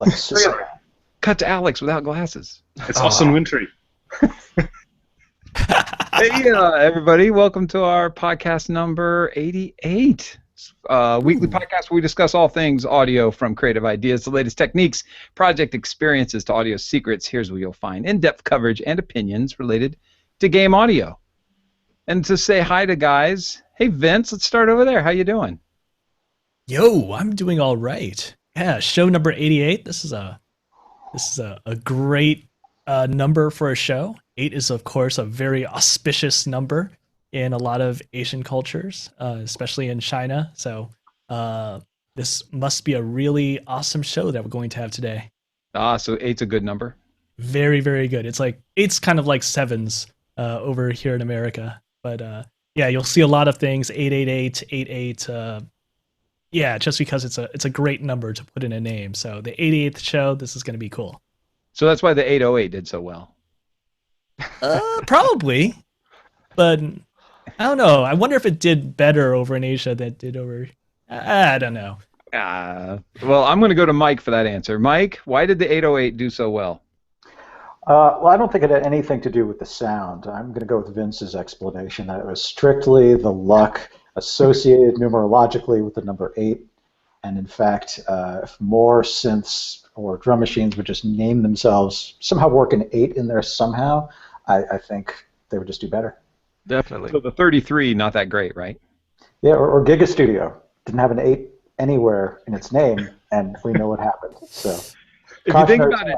like a system. Cut to Alex without glasses. It's Austin Wintry. Hey, everybody. Welcome to our podcast number 88. Weekly podcast where we discuss all things audio, from creative ideas to latest techniques, project experiences to audio secrets. Here's where you'll find in-depth coverage and opinions related to game audio. And to say hi to guys, hey, Vince, let's start over there. How you doing? Yo, I'm doing all right. Yeah, show number 88. This is a great number for a show. 8 is, of course, a very auspicious number in a lot of Asian cultures, especially in China. So this must be a really awesome show that we're going to have today. So 8's a good number. Very, very good. It's kind of like 7s over here in America. But yeah, you'll see a lot of things, 888, 88. Yeah, just because it's a great number to put in a name. So the 88th show, this is going to be cool. So that's why the 808 did so well. Probably, but I don't know. I wonder if it did better over in Asia than it did over. I don't know. Well, I'm going to go to Mike for that answer. Mike, why did the 808 do so well? Well, I don't think it had anything to do with the sound. I'm going to go with Vince's explanation that it was strictly the luck associated numerologically with the number 8. And in fact, if more synths or drum machines would just name themselves, somehow work an 8 in there somehow, I think they would just do better. Definitely. So the 33, not that great, right? Yeah, or Giga Studio didn't have an 8 anywhere in its name, and we know what happened. So, if you think about it,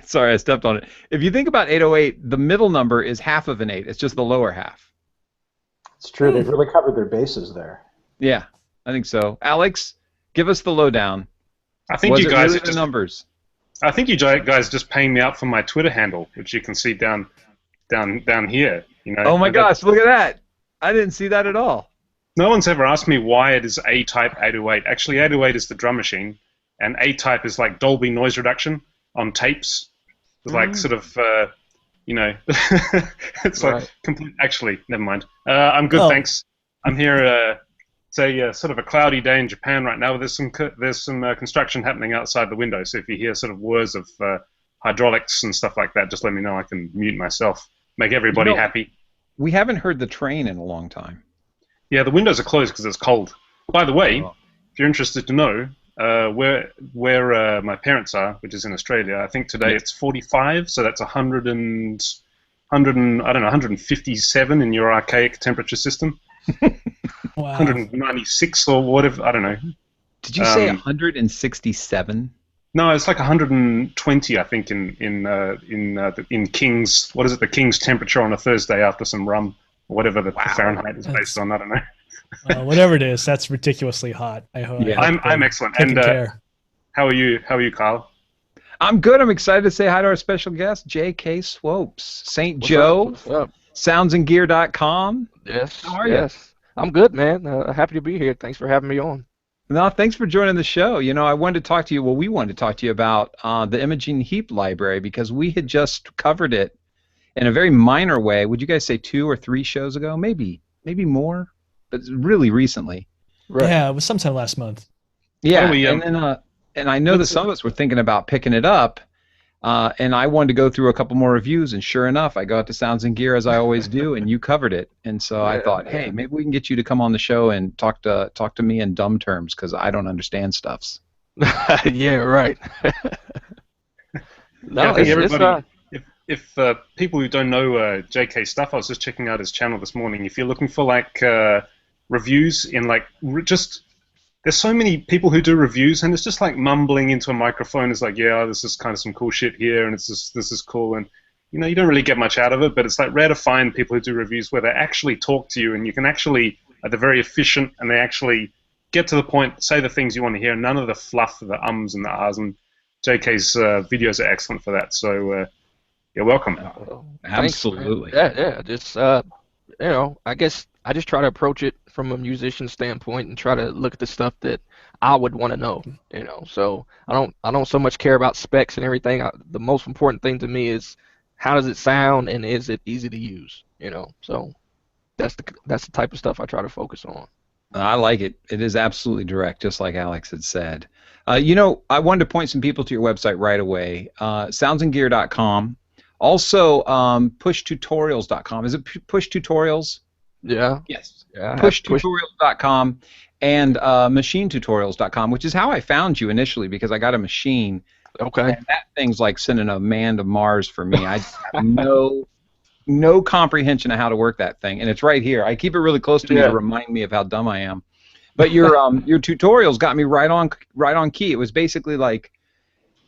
sorry, I stepped on it. If you think about 808, the middle number is half of an 8. It's just the lower half. It's true. They've really covered their bases there. Yeah, I think so. Alex, give us the lowdown. I think Was you it guys really are the just, numbers. I think you guys just paying me out for my Twitter handle, which you can see down here. You know. Oh my gosh, look at that! I didn't see that at all. No one's ever asked me why it is A-type 808. Actually, 808 is the drum machine, and A-type is like Dolby noise reduction on tapes. It's like sort of, it's Right. like complete. Actually, never mind. I'm good, thanks. I'm here. It's a sort of a cloudy day in Japan right now. There's some construction happening outside the window. So if you hear sort of whirs of hydraulics and stuff like that, just let me know. I can mute myself. Make everybody happy. We haven't heard the train in a long time. Yeah, the windows are closed because it's cold. By the way, if you're interested to know where my parents are, which is in Australia, I think today it's 45, so that's 157 in your archaic temperature system. Wow. 196 or whatever, I don't know. Did you say 167? No, it's like 120, I think, in King's. What is it? The King's temperature on a Thursday after some rum, or whatever the Fahrenheit is based on. I don't know. Whatever it is, that's ridiculously hot. I'm excellent. Taking And care. how are you? How are you, Kyle? I'm good. I'm excited to say hi to our special guest, J.K. Swopes, St. Joe, What's up? soundsandgear.com. Yes. How are you? Yes. I'm good, man. Happy to be here. Thanks for having me on. No, thanks for joining the show. You know, I wanted to talk to you. Well, we wanted to talk to you about the Imogen Heap library because we had just covered it in a very minor way. Would you guys say 2 or 3 shows ago? Maybe more, but really recently. Right. Yeah, it was sometime last month. Yeah, Oh, yeah. and then and I know that some of us were thinking about picking it up, and I wanted to go through a couple more reviews, and sure enough, I got to Sounds and Gear as I always do, and you covered it, and so I thought, hey, maybe we can get you to come on the show and talk to me in dumb terms because I don't understand stuffs. Yeah, right. No, I think it's, everybody. If people who don't know JK stuff, I was just checking out his channel this morning. If you're looking for like reviews in like just. There's so many people who do reviews, and it's just like mumbling into a microphone. It's like, yeah, this is kind of some cool shit here, and it's just, this is cool, and you know, you don't really get much out of it. But it's like rare to find people who do reviews where they actually talk to you, and you can actually, they're very efficient, and they actually get to the point, say the things you want to hear, none of the fluff, the ums and the ahs. And JK's videos are excellent for that. So you're welcome. Absolutely. Yeah. Just I guess I just try to approach it from a musician standpoint and try to look at the stuff that I would want to know. So I don't so much care about specs and everything. The most important thing to me is how does it sound and is it easy to use. So that's the type of stuff I try to focus on. I like it. It is absolutely direct, just like Alex had said. You know, I wanted to point some people to your website right away. Soundsandgear.com. Also, pushtutorials.com. Is it Push Tutorials? Yeah. Yes. Yeah. I have pushed. Pushtutorials.com and machinetutorials.com, which is how I found you initially because I got a machine, Okay. and that thing's like sending a man to Mars for me. I just have no comprehension of how to work that thing, and it's right here. I keep it really close to me to Yeah. remind me of how dumb I am. But your tutorials got me right on key. It was basically like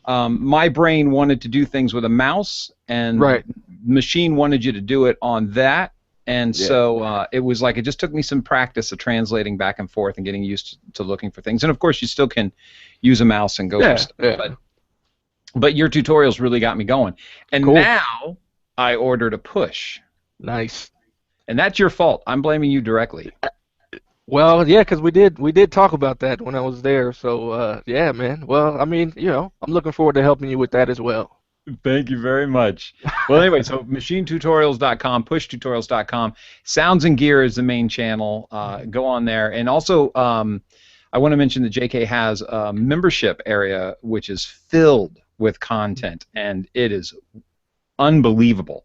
my brain wanted to do things with a mouse, and Right. machine wanted you to do it on that. And Yeah. so it was like it just took me some practice of translating back and forth and getting used to looking for things. And of course, you still can use a mouse and go for Yeah. stuff. Yeah. But your tutorials really got me going. And Cool. now I ordered a push. Nice. And that's your fault. I'm blaming you directly. Well, yeah, 'cause we did talk about that when I was there. So yeah, man. Well, I mean, I'm looking forward to helping you with that as well. Thank you very much. Well, anyway, so machinetutorials.com, pushtutorials.com. Sounds and Gear is the main channel. Go on there. And also, I want to mention that JK has a membership area which is filled with content, and it is unbelievable.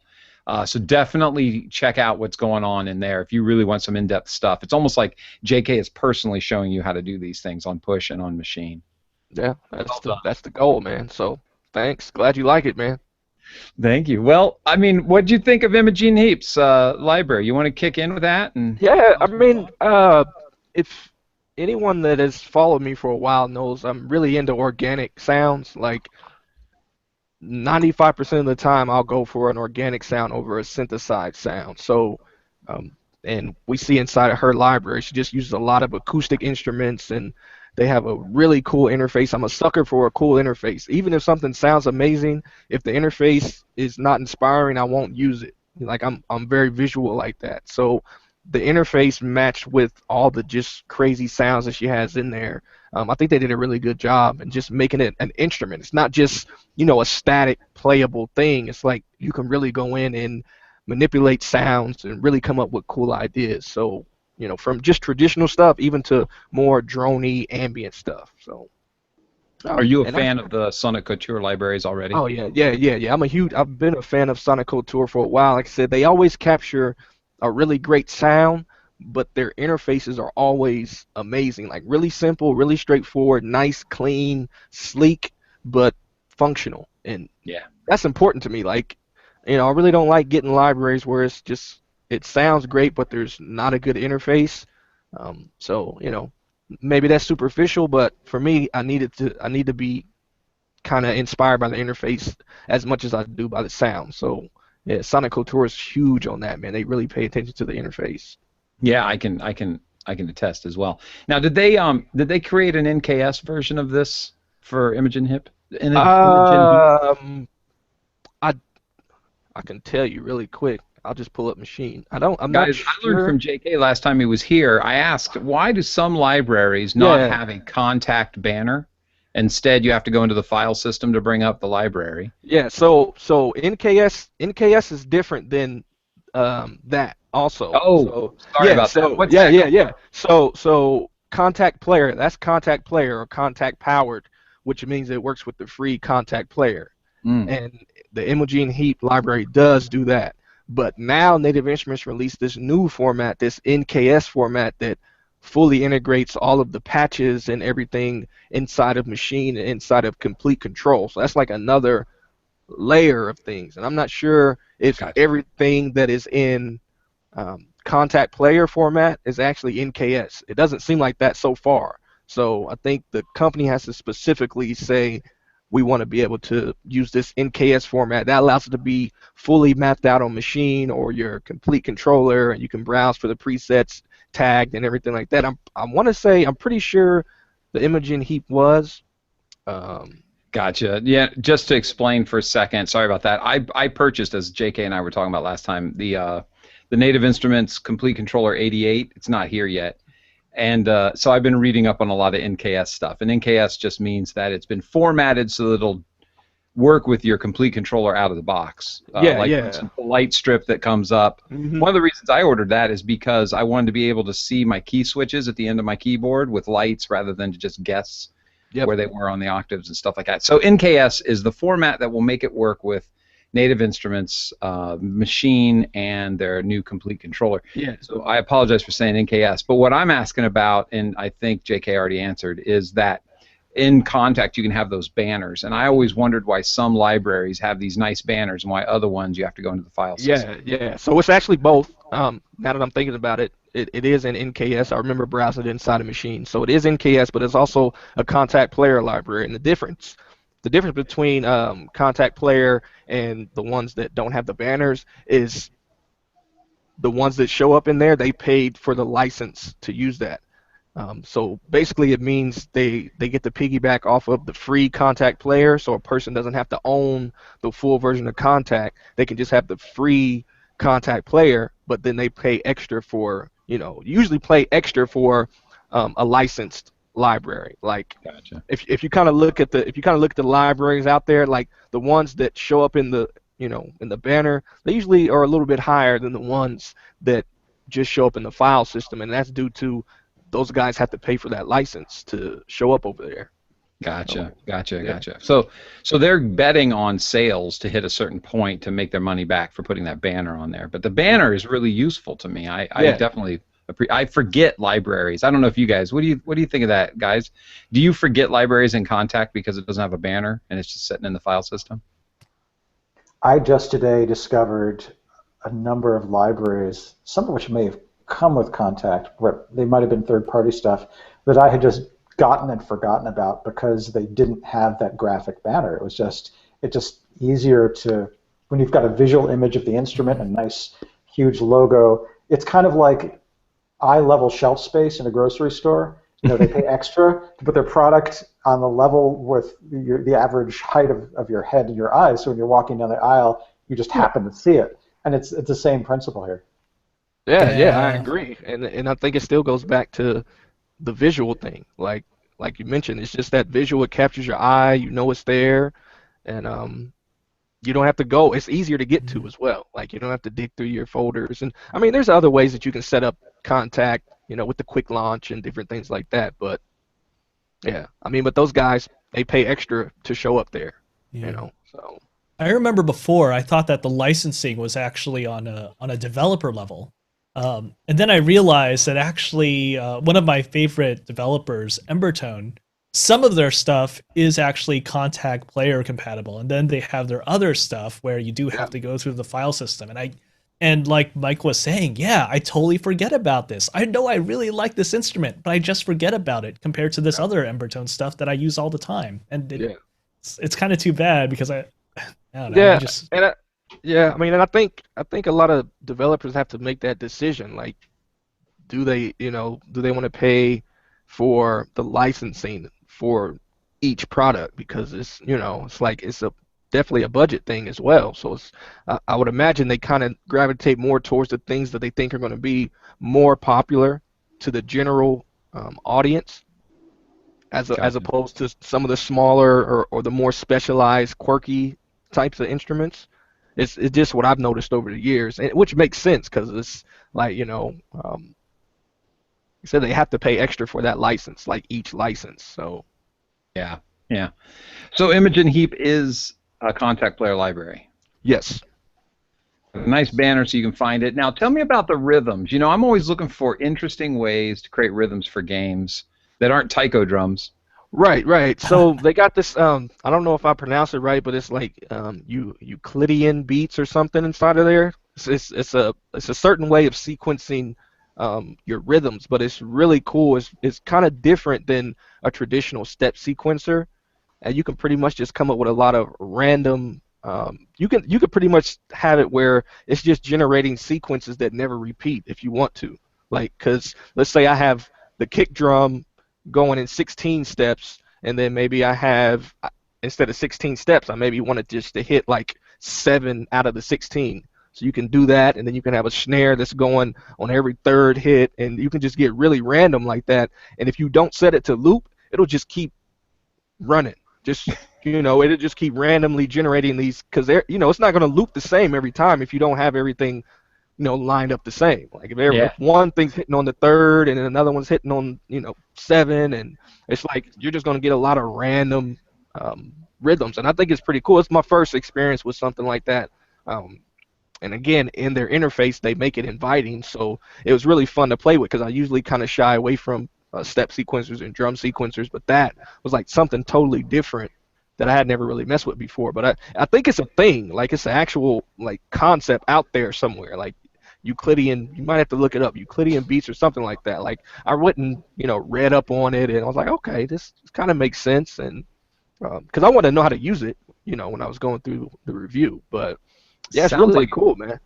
So definitely check out what's going on in there if you really want some in-depth stuff. It's almost like JK is personally showing you how to do these things on Push and on Machine. Yeah, Well that's the goal, man. So thanks. Glad you like it, man. Thank you. Well, I mean, what do you think of Imogen Heaps library? You want to kick in with that? And Yeah, I mean, if anyone that has followed me for a while knows I'm really into organic sounds. Like 95% of the time, I'll go for an organic sound over a synthesized sound. So, and we see inside of her library, she just uses a lot of acoustic instruments, and they have a really cool interface. I'm a sucker for a cool interface. Even if something sounds amazing, if the interface is not inspiring, I won't use it. Like I'm very visual like that. So the interface matched with all the just crazy sounds that she has in there. I think they did a really good job in just making it an instrument. It's not just, a static playable thing. It's like you can really go in and manipulate sounds and really come up with cool ideas. So, from just traditional stuff even to more droney ambient stuff. So, are you a and fan of the Sonic Couture libraries already? Oh yeah. I've been a fan of Sonic Couture for a while. Like I said, they always capture a really great sound, but their interfaces are always amazing. Like really simple, really straightforward, nice, clean, sleek, but functional. And Yeah. that's important to me. Like, I really don't like getting libraries where it's just it sounds great, but there's not a good interface. So, maybe that's superficial, but for me, I need to be kind of inspired by the interface as much as I do by the sound. So yeah, Sonic Couture is huge on that, man. They really pay attention to the interface. Yeah, I can attest as well. Now, did they create an NKS version of this for Imogen Hip? Um, I I can tell you really quick. I'll just pull up Machine. I'm not Guys, I learned sure. from JK last time he was here. I asked, why do some libraries not Yeah. have a contact banner? Instead, you have to go into the file system to bring up the library. Yeah, so NKS is different than that also. Oh, So sorry yeah, about that. so What's yeah, that yeah, called? yeah. So contact player, that's contact player or contact powered, which means it works with the free contact player. Mm. And the Imogen Heap library does do that. But now Native Instruments released this new format, this NKS format that fully integrates all of the patches and everything inside of Machine and inside of Complete Control. So that's like another layer of things. And I'm not sure if Gotcha. everything that is in contact player format is actually NKS. It doesn't seem like that so far. So I think the company has to specifically say, we want to be able to use this NKS format. That allows it to be fully mapped out on Machine or your Complete controller, and you can browse for the presets tagged and everything like that. I want to say, I'm pretty sure the Imogen Heap was. Gotcha. Yeah, just to explain for a second, sorry about that. I purchased, as JK and I were talking about last time, the Native Instruments Complete Controller 88. It's not here yet. And so I've been reading up on a lot of NKS stuff. And NKS just means that it's been formatted so that it'll work with your complete controller out of the box. Like for instance, the light strip that comes up. Mm-hmm. One of the reasons I ordered that is because I wanted to be able to see my key switches at the end of my keyboard with lights rather than to just guess where they were on the octaves and stuff like that. So NKS is the format that will make it work with Native Instruments, Maschine, and their new complete controller. Yeah. So I apologize for saying NKS, but what I'm asking about, and I think JK already answered, is that in Contact you can have those banners, and I always wondered why some libraries have these nice banners and why other ones you have to go into the file system. Yeah. So it's actually both. Now that I'm thinking about it, it is an NKS. I remember browsing it inside a Maschine. So it is NKS, but it's also a Contact Player library. And the difference between Contact Player and the ones that don't have the banners is the ones that show up in there, they paid for the license to use that. So basically it means they get to piggyback off of the free Contact Player, so a person doesn't have to own the full version of Contact. They can just have the free Contact Player, but then they pay extra for, usually pay extra for a licensed library. Like, Gotcha. if you kind of look at the libraries out there, like the ones that show up in the in the banner, they usually are a little bit higher than the ones that just show up in the file system, and that's due to those guys have to pay for that license to show up over there. Gotcha. So they're betting on sales to hit a certain point to make their money back for putting that banner on there. But the banner is really useful to me. I definitely I forget libraries. I don't know if you guys. What do you think of that, guys? Do you forget libraries in Contact because it doesn't have a banner and it's just sitting in the file system? I just today discovered a number of libraries, some of which may have come with Contact, but they might have been third-party stuff that I had just gotten and forgotten about because they didn't have that graphic banner. It's just easier to, when you've got a visual image of the instrument, a nice huge logo. It's kind of like eye-level shelf space in a grocery store. They pay extra to put their product on the level with the average height of your head and your eyes. So when you're walking down the aisle, you just happen to see it, and it's the same principle here. Yeah, I agree, and I think it still goes back to the visual thing. Like you mentioned, it's just that visual. It captures your eye. You know it's there, and you don't have to go. It's easier to get to as well. Like you don't have to dig through your folders, and I mean, there's other ways that you can set up Contact, with the quick launch and different things like that. But yeah, I mean, but those guys, they pay extra to show up there. So I remember before I thought that the licensing was actually on a developer level. And then I realized that actually one of my favorite developers, Embertone, some of their stuff is actually Contact Player compatible, and then they have their other stuff where you do have to go through the file system. And like Mike was saying, I totally forget about this. I know I really like this instrument, but I just forget about it compared to this other Embertone stuff that I use all the time. And it's kind of too bad because I don't know. I think a lot of developers have to make that decision. Like, do they want to pay for the licensing for each product, because it's definitely a budget thing as well. So I would imagine they kind of gravitate more towards the things that they think are going to be more popular to the general audience, as opposed to some of the smaller or the more specialized, quirky types of instruments. It's just what I've noticed over the years, which makes sense because it's like, you said they have to pay extra for that license, like each license. So yeah. So Imogen Heap is a Contact Player library. Yes. A nice banner so you can find it. Now tell me about the rhythms. I'm always looking for interesting ways to create rhythms for games that aren't taiko drums. Right. So they got this. I don't know if I pronounce it right, but it's like Euclidean beats or something inside of there. It's a certain way of sequencing your rhythms, but it's really cool. It's kind of different than a traditional step sequencer, and you can pretty much just come up with a lot of random. You could pretty much have it where it's just generating sequences that never repeat if you want to. Like, because let's say I have the kick drum going in 16 steps, and then maybe I have, instead of 16 steps, I maybe wanted just to hit like 7 out of the 16. So you can do that, and then you can have a snare that's going on every third hit, and you can just get really random like that. And if you don't set it to loop, it'll just keep running. Just you know, it'll just keep randomly generating these because they're, you know, it's not going to loop the same every time if you don't have everything, you know, lined up the same. Like Yeah. if one thing's hitting on the third and then another one's hitting on, you know, seven, and it's like you're just going to get a lot of random rhythms, and I think it's pretty cool. It's my first experience with something like that. And again, in their interface, they make it inviting, so it was really fun to play with because I usually kind of shy away from step sequencers and drum sequencers, but that was like something totally different that I had never really messed with before. But I think it's a thing, like it's an actual like concept out there somewhere, like Euclidean. You might have to look it up, Euclidean beats or something like that. Like I went and, you know, read up on it, and I was like, okay, this kind of makes sense, and because I wanted to know how to use it, you know, when I was going through the review, but. Yeah, it's Sounds really like cool, man.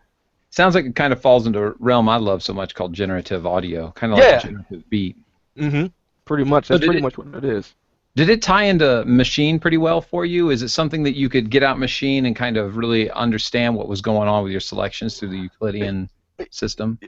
sounds like it kind of falls into a realm I love so much called generative audio, kind of like Yeah. a generative beat. Pretty much. So That's did pretty it much what it is. did it tie into Machine pretty well for you? Is it something that you could get out Machine and kind of really understand what was going on with your selections through the Euclidean system?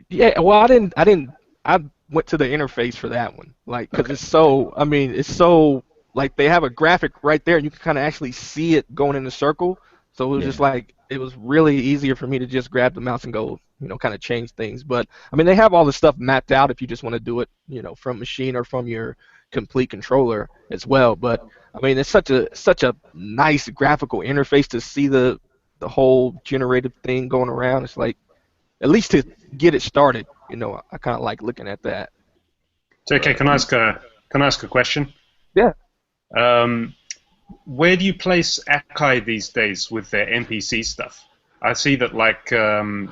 Yeah. Well, I didn't. I went to the interface for that one, like, because Okay. it's so. I mean, it's so like they have a graphic right there, and you can kind of actually see it going in a circle. So it was just Yeah. like it was really easier for me to just grab the mouse and go, you know, kind of change things. But I mean, they have all the stuff mapped out if you just want to do it, you know, from Machine or from your complete controller as well. But I mean, it's such a nice graphical interface to see the whole generative thing going around. It's like at least to get it started, you know, I kind of like looking at that. JK, can I ask a question? Yeah. Um, where do you place Akai these days with their MPC stuff? I see that, like, Native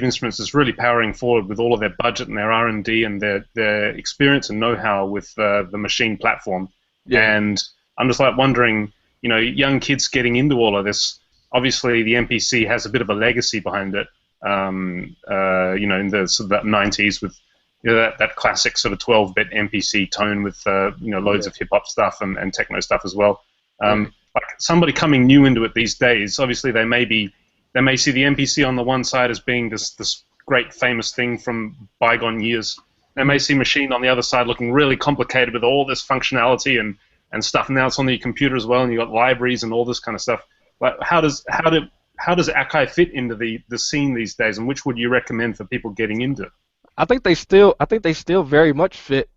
Instruments is really powering forward with all of their budget and their R&D and their experience and know-how with the Machine platform. Yeah. And I'm just like wondering, you know, young kids getting into all of this. Obviously, the MPC has a bit of a legacy behind it. In the sort of that 90s with, you know, that classic sort of 12-bit MPC tone with loads of hip hop stuff and techno stuff as well. Like somebody coming new into it these days, obviously they may see the MPC on the one side as being this great famous thing from bygone years. They may see Machine on the other side looking really complicated with all this functionality and stuff. And now it's on your computer as well, and you've got libraries and all this kind of stuff. Like how does Akai fit into the scene these days, and which would you recommend for people getting into it? I think they still very much fit.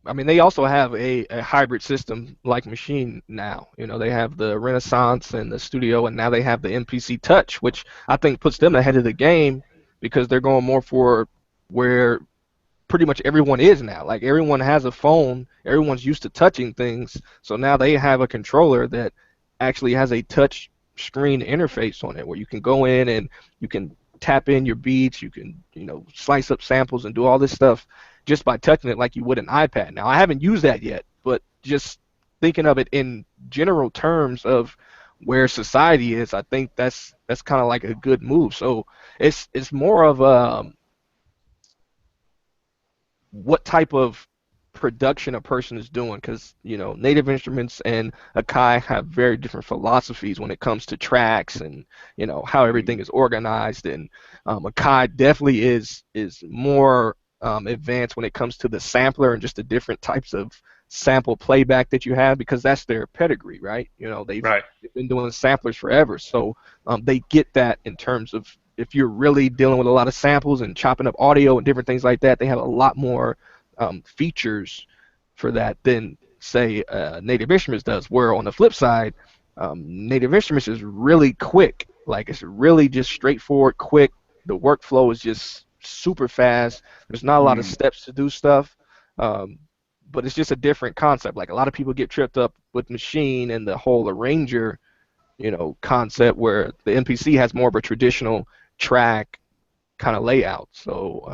I mean, they also have a hybrid system like Machine now. You know, they have the Renaissance and the Studio, and now they have the MPC Touch, which I think puts them ahead of the game because they're going more for where pretty much everyone is now. Like everyone has a phone, everyone's used to touching things, so now they have a controller that actually has a touch screen interface on it where you can go in and you can tap in your beats, you can, you know, slice up samples and do all this stuff just by touching it like you would an iPad. Now I haven't used that yet, but just thinking of it in general terms of where society is, I think that's kind of like a good move. So it's more of what type of production a person is doing, because, you know, Native Instruments and Akai have very different philosophies when it comes to tracks and, you know, how everything is organized, and Akai definitely is more advanced when it comes to the sampler and just the different types of sample playback that you have, because that's their pedigree, right? You know, they've been doing samplers forever, so they get that in terms of if you're really dealing with a lot of samples and chopping up audio and different things like that. They have a lot more features for that than, say, Native Instruments does, where on the flip side, Native Instruments is really quick. Like, it's really just straightforward, quick. The workflow is just super fast. There's not a lot of steps to do stuff, but it's just a different concept. Like, a lot of people get tripped up with Machine and the whole arranger, you know, concept, where the MPC has more of a traditional track kind of layout. So,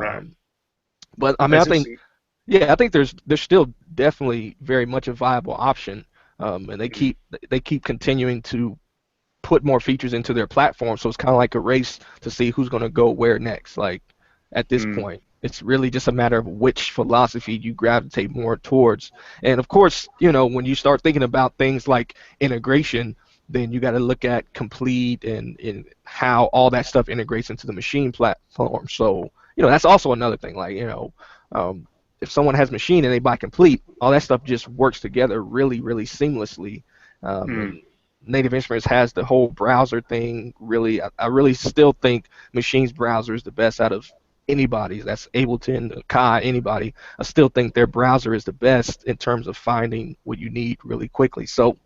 but I mean, I think there's still definitely very much a viable option, and they keep continuing to put more features into their platform. So it's kind of like a race to see who's going to go where next. Like at this point, it's really just a matter of which philosophy you gravitate more towards. And of course, you know, when you start thinking about things like integration, then you got to look at Complete and how all that stuff integrates into the Machine platform. So, you know, that's also another thing. Like, you know, if someone has Machine and they buy Complete, all that stuff just works together really, really seamlessly. And Native Instruments has the whole browser thing. Really, I really still think Machine's browser is the best out of anybody. That's Ableton, Kai, anybody. I still think their browser is the best in terms of finding what you need really quickly. So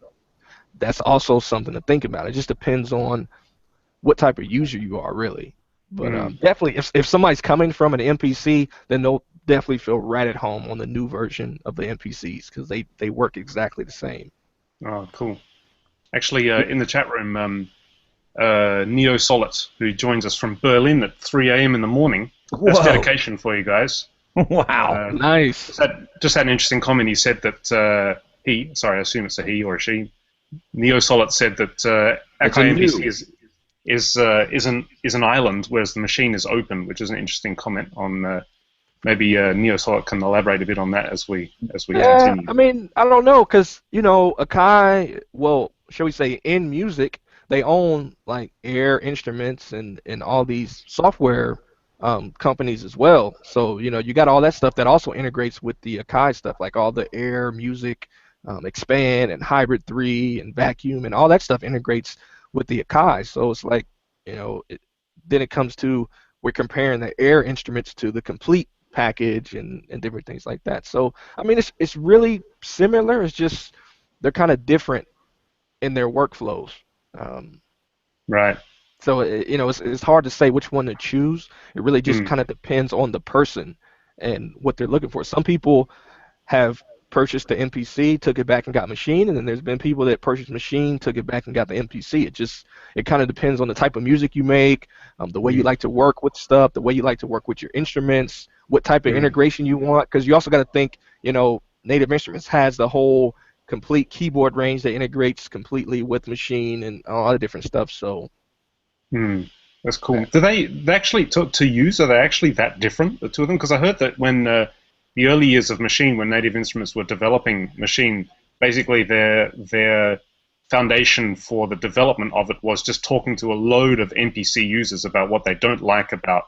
that's also something to think about. It just depends on what type of user you are, really. But definitely, if somebody's coming from an MPC, then they'll definitely feel right at home on the new version of the MPCs because they work exactly the same. Oh, cool. Actually, in the chat room, Neo Solid, who joins us from Berlin at 3 a.m. in the morning. That's dedication for you guys. Wow. Nice. Just had an interesting comment. He said that I assume it's a he or a she. Neo Solid said that Akai MPC is an island, whereas the Machine is open, which is an interesting comment on. Maybe Neo Solid can elaborate a bit on that as we continue. I mean, I don't know, because Akai, well, shall we say, in music, they own like Air Instruments and all these software companies as well. So you got all that stuff that also integrates with the Akai stuff, like all the Air Music, Expand and Hybrid 3 and Vacuum and all that stuff integrates with the Akai. So it's like then it comes to we're comparing the Air Instruments to the Complete package and different things like that. So I mean, it's really similar. It's just they're kind of different in their workflows. Right. So it's hard to say which one to choose. It really just kind of depends on the person and what they're looking for. Some people have purchased the MPC, took it back and got Machine, and then there's been people that purchased Machine, took it back and got the MPC. It kind of depends on the type of music you make, the way you like to work with stuff, the way you like to work with your instruments, what type of integration you want, because you also got to think, Native Instruments has the whole complete keyboard range that integrates completely with Machine and all the different stuff. So that's cool. Do they actually to use? Are they actually that different, the two of them? Because I heard that when the early years of Machine, when Native Instruments were developing Machine, basically their foundation for the development of it was just talking to a load of NPC users about what they don't like about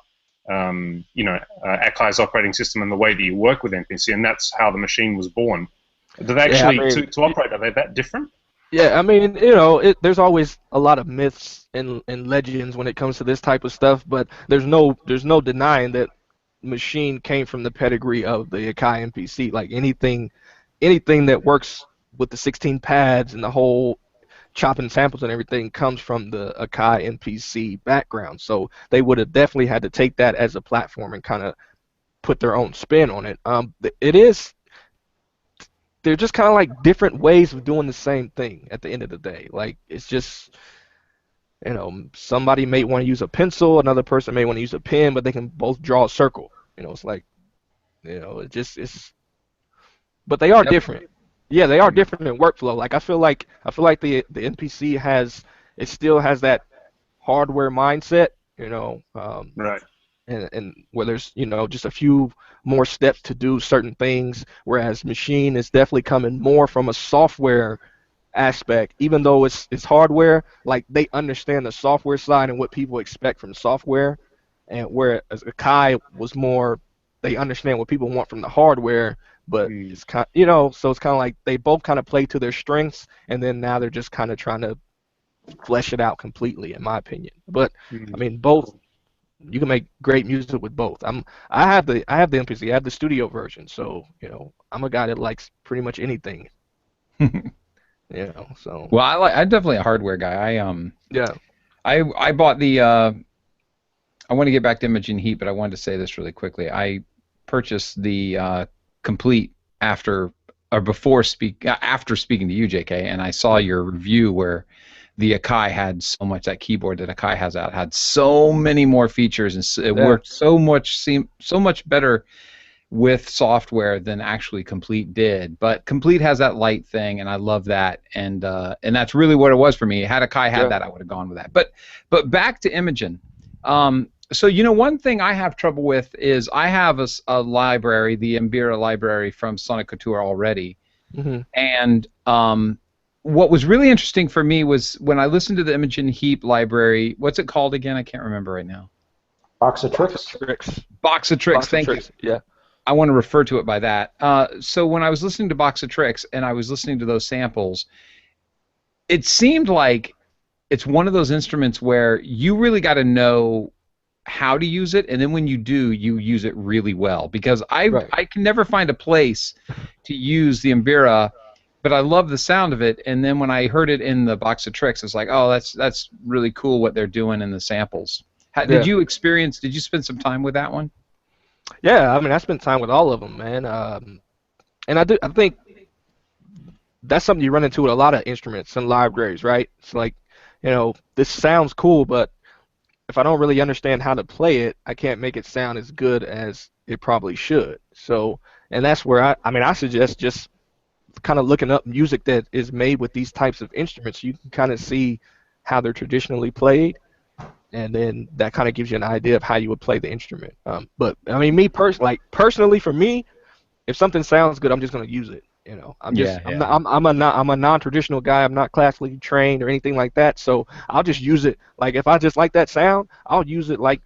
Akai's operating system and the way that you work with NPC, and that's how the Machine was born. Do they actually to operate? Are they that different? Yeah, I mean, there's always a lot of myths and legends when it comes to this type of stuff, but there's no denying that Machine came from the pedigree of the Akai MPC. Like anything that works with the 16 pads and the whole chopping samples and everything comes from the Akai MPC background. So they would have definitely had to take that as a platform and kind of put their own spin on it. They're just kind of like different ways of doing the same thing at the end of the day. Like it's just, somebody may want to use a pencil, another person may want to use a pen, but they can both draw a circle. It's like, but they are different. Yeah, they are different in workflow. Like I feel like the NPC still has that hardware mindset, right. And where there's just a few more steps to do certain things, whereas Machine is definitely coming more from a software aspect. Even though it's hardware, like they understand the software side and what people expect from software, and whereas Akai was more, they understand what people want from the hardware. But it's kind, so it's kind of like they both kind of play to their strengths, and then now they're just kind of trying to flesh it out completely, in my opinion. But I mean, both, you can make great music with both. I have the MPC, I have the studio version, so I'm a guy that likes pretty much anything. So. Well, I'm definitely a hardware guy. I bought the. I want to get back to Imogen Heap, but I wanted to say this really quickly. I purchased the Complete after speaking to you, JK, and I saw your review where the Akai had so much, that keyboard that Akai has out had so many more features, and it worked so much better with software than actually Complete did. But Complete has that light thing, and I love that, and that's really what it was for me. Had Akai had that, I would have gone with that. But back to Imogen. So one thing I have trouble with is I have a library, the Mbira library from Sonic Couture already, and what was really interesting for me was when I listened to the Imogen Heap library. What's it called again? I can't remember right now. Box of Tricks. Box of Tricks. Thank you. Yeah. I want to refer to it by that. So when I was listening to Box of Tricks and I was listening to those samples, it seemed like it's one of those instruments where you really got to know how to use it, and then when you do, you use it really well. Because I can never find a place to use the Mbira, but I love the sound of it. And then when I heard it in the Box of Tricks, it's like, oh, that's really cool what they're doing in the samples. Did you experience? Did you spend some time with that one? Yeah, I mean, I spent time with all of them, man. And I think that's something you run into with a lot of instruments and libraries, right? It's like, this sounds cool, but if I don't really understand how to play it, I can't make it sound as good as it probably should. So, and that's where I suggest just kind of looking up music that is made with these types of instruments. You can kind of see how they're traditionally played, and then that kind of gives you an idea of how you would play the instrument. But I mean, personally, for me, if something sounds good, I'm just going to use it. I'm a non-traditional guy. I'm not classically trained or anything like that. So I'll just use it. Like if I just like that sound, I'll use it like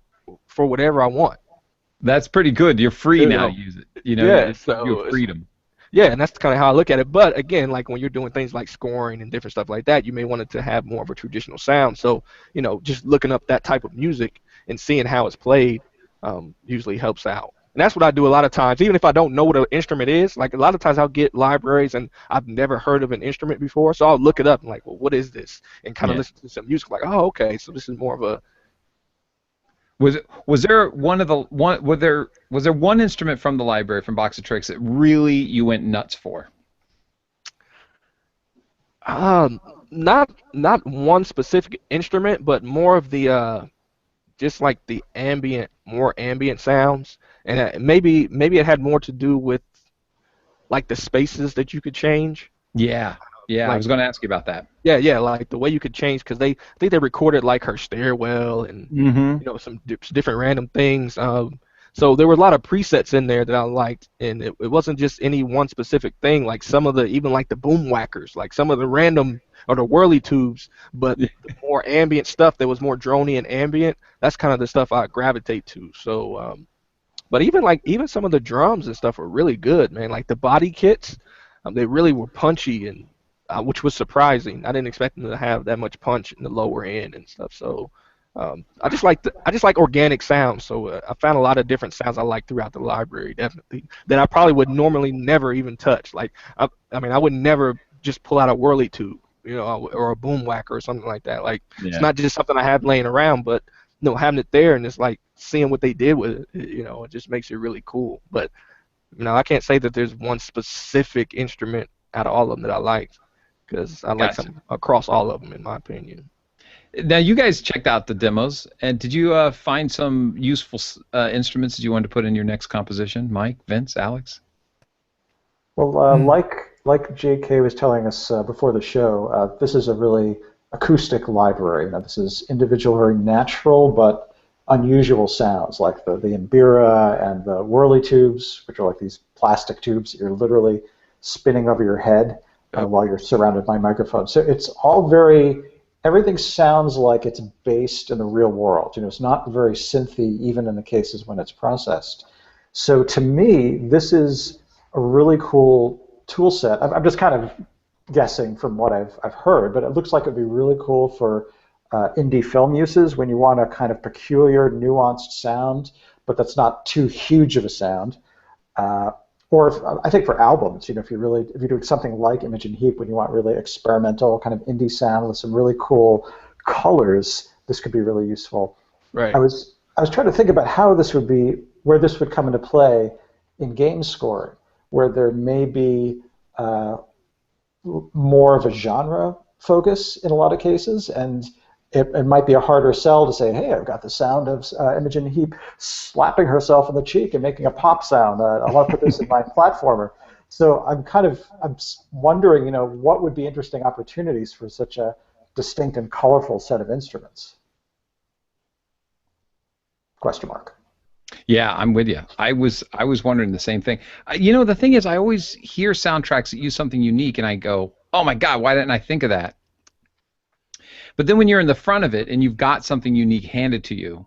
for whatever I want. That's pretty good. You're free now to use it. Yeah, you have freedom. Yeah, and that's kind of how I look at it. But again, like when you're doing things like scoring and different stuff like that, you may want it to have more of a traditional sound. So, just looking up that type of music and seeing how it's played usually helps out. And that's what I do a lot of times. Even if I don't know what an instrument is, like a lot of times I'll get libraries and I've never heard of an instrument before. So I'll look it up and like, well, what is this? And kind of listen to some music like, oh, okay, so this is more of a... Was there one instrument from the library from Box of Tricks that really you went nuts for? Not one specific instrument, but more of the just like the more ambient sounds, and maybe it had more to do with like the spaces that you could change. Yeah, like, I was going to ask you about that. Yeah, like the way you could change, because I think they recorded like her stairwell and some different random things. So there were a lot of presets in there that I liked, and it wasn't just any one specific thing. Like some of even like the boom whackers, like some of the random or the whirly tubes, but the more ambient stuff that was more droney and ambient, that's kind of the stuff I gravitate to. So, but even some of the drums and stuff were really good, man. Like the body kits, they really were punchy, and which was surprising. I didn't expect them to have that much punch in the lower end and stuff. So. I just like organic sounds, so I found a lot of different sounds I like throughout the library, definitely, that I probably would normally never even touch. Like I would never just pull out a whirly tube, or a boom whacker or something like that. Like it's not just something I have laying around, but having it there and it's like seeing what they did with it, it just makes it really cool. But I can't say that there's one specific instrument out of all of them that I liked, because I like some across all of them, in my opinion. Now, you guys checked out the demos, and did you find some useful instruments that you wanted to put in your next composition? Mike, Vince, Alex? Well, like J.K. was telling us before the show, this is a really acoustic library. This is individual, very natural, but unusual sounds, like the Mbira and the whirly tubes, which are like these plastic tubes that you're literally spinning over your head while you're surrounded by microphones. So it's all everything sounds like it's based in the real world. It's not very synthy, even in the cases when it's processed. So to me, this is a really cool tool set. I'm just kind of guessing from what I've heard, but it looks like it'd be really cool for indie film uses when you want a kind of peculiar, nuanced sound, but that's not too huge of a sound. Or I think for albums, if you're doing something like Imogen Heap, when you want really experimental kind of indie sound with some really cool colors, this could be really useful. Right. I was trying to think about where this would come into play in game scoring, where there may be more of a genre focus in a lot of cases, and it might be a harder sell to say, hey, I've got the sound of Imogen Heap slapping herself in the cheek and making a pop sound. I want to put this in my platformer. So I'm wondering, what would be interesting opportunities for such a distinct and colorful set of instruments? Question mark. Yeah, I'm with you. I was wondering the same thing. The thing is, I always hear soundtracks that use something unique, and I go, oh my God, why didn't I think of that? But then when you're in the front of it and you've got something unique handed to you,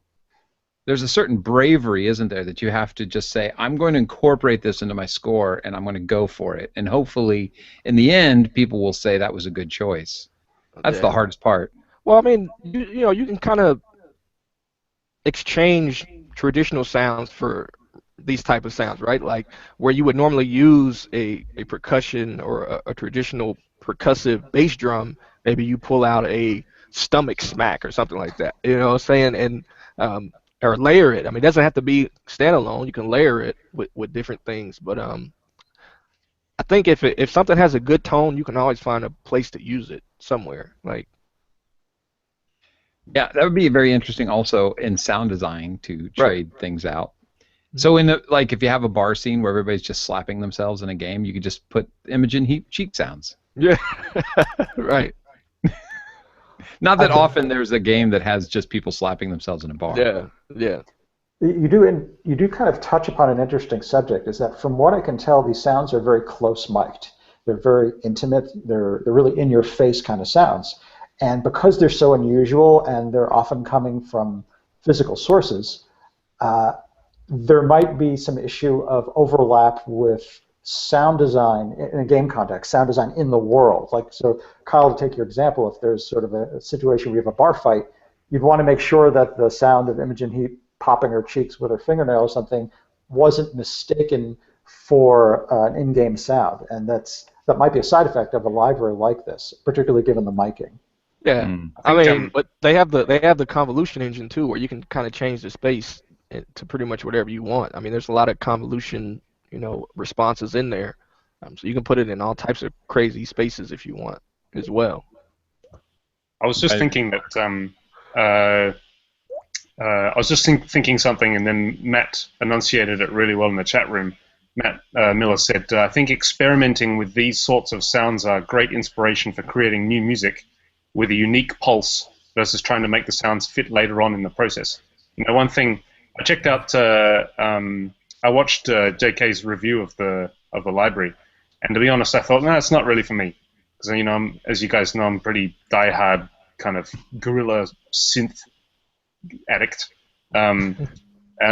there's a certain bravery, isn't there, that you have to just say, I'm going to incorporate this into my score, and I'm going to go for it. And hopefully, in the end, people will say that was a good choice. That's the hardest part. Well, I mean, you know, you can kind of exchange traditional sounds for these type of sounds, right? Like where you would normally use a percussion or a traditional percussive bass drum, maybe you pull out a stomach smack or something like that. You know what I'm saying? And or layer it. I mean, it doesn't have to be standalone. You can layer it with different things. But I think if something has a good tone, you can always find a place to use it somewhere. Like, yeah, that would be very interesting also in sound design to trade things out. So like if you have a bar scene where everybody's just slapping themselves in a game, you could just put Imogen Heap cheek sounds. Yeah, right. Not that often there's a game that has just people slapping themselves in a bar. Yeah, yeah. You do kind of touch upon an interesting subject, is that from what I can tell, these sounds are very close mic'd. They're very intimate. They're really in your face kind of sounds. And because they're so unusual and they're often coming from physical sources, there might be some issue of overlap with sound design in a game context, sound design in the world. Like, so Kyle, to take your example, if there's sort of a situation where you have a bar fight, you'd want to make sure that the sound of Imogen Heap popping her cheeks with her fingernail or something wasn't mistaken for an in-game sound. And that might be a side effect of a library like this, particularly given the miking. Yeah, I mean, but they have the convolution engine too, where you can kind of change the space to pretty much whatever you want. I mean, there's a lot of convolution, you know, responses in there, so you can put it in all types of crazy spaces if you want as well. I was just thinking that I was just thinking something, and then Matt enunciated it really well in the chat room. Matt Miller said, I think experimenting with these sorts of sounds are great inspiration for creating new music with a unique pulse versus trying to make the sounds fit later on in the process. You know, one thing I checked out, I watched JK's review of the library, and to be honest, I thought, no, it's not really for me, because you know, as you guys know, I'm pretty diehard kind of guerrilla synth addict, and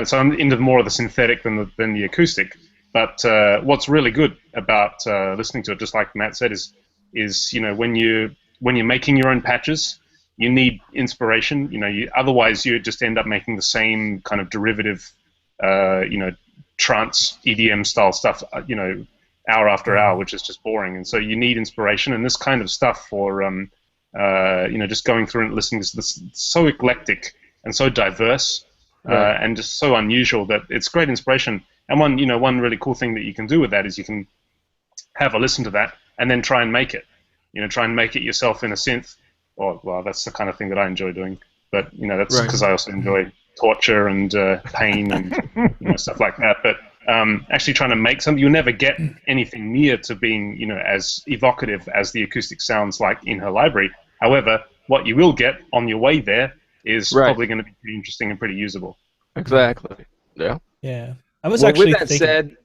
so I'm into more of the synthetic than the acoustic. But what's really good about listening to it, just like Matt said, is you know, when you're making your own patches, you need inspiration. You know, otherwise you just end up making the same kind of derivative, you know, trance EDM style stuff, you know, hour after hour, which is just boring. And so you need inspiration, and this kind of stuff for you know, just going through and listening to this, so eclectic and so diverse, and just so unusual that it's great inspiration. And one really cool thing that you can do with that is you can have a listen to that and then try and make it. You know, try and make it yourself in a synth. Or, well, that's the kind of thing that I enjoy doing. But you know, that's because I also enjoy torture and pain and you know, stuff like that. But actually trying to make something, you'll never get anything near to being, you know, as evocative as the acoustic sounds like in her library. However, what you will get on your way there is probably going to be pretty interesting and pretty usable. Exactly. Yeah. Yeah. I was actually with that said,